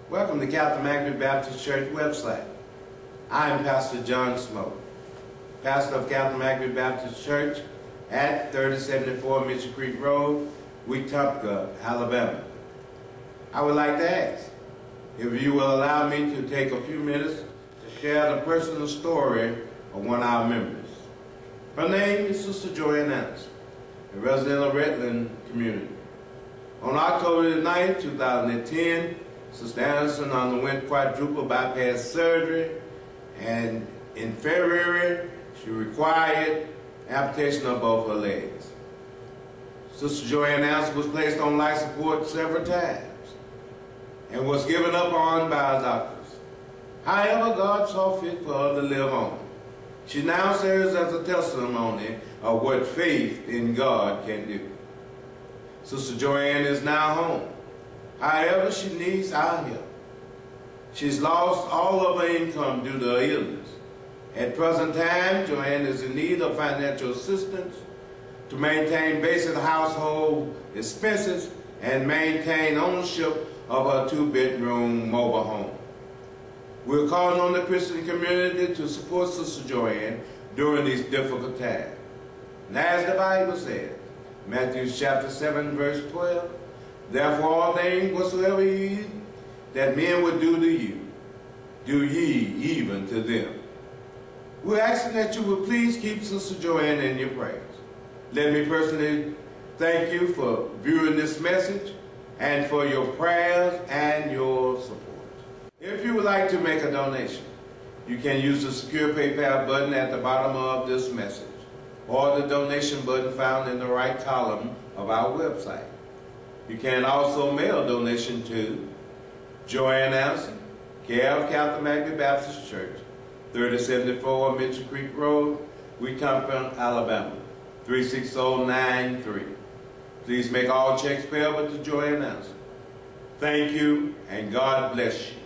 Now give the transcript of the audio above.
Welcome to Calvary Magnet Baptist Church website. I'm Pastor John Smoke, pastor of Calvary Magnet Baptist Church at 3074 Mitchell Creek Road, Wetumpka, Alabama. I would like to ask if you will allow me to take a few minutes to share the personal story of one of our members. Her name is Sister Joanne Anderson, a resident of Redland community. On October 9, 2010, Sister Anderson underwent quadruple bypass surgery, and in February, she required amputation of both her legs. Sister Joanne Anderson was placed on life support several times and was given up on by doctors. However, God saw fit for her to live on. She now serves as a testimony of what faith in God can do. Sister Joanne is now home. However, she needs our help. She's lost all of her income due to her illness. At present time, Joanne is in need of financial assistance to maintain basic household expenses and maintain ownership of her 2-bedroom mobile home. We're calling on the Christian community to support Sister Joanne during these difficult times. And as the Bible says, Matthew chapter 7, verse 12, therefore all things whatsoever ye that men would do to you, do ye even to them. We're asking that you would please keep Sister Joanne in your prayers. Let me personally thank you for viewing this message and for your prayers and your support. If you would like to make a donation, you can use the secure PayPal button at the bottom of this message or the donation button found in the right column of our website. You can also mail donation to Joanne Anderson, care of Calvary Magnet Baptist Church, 3074 Mitchell Creek Road, Wetumpka, Alabama, 36093. Please make all checks payable to Joanne Anderson. Thank you, and God bless you.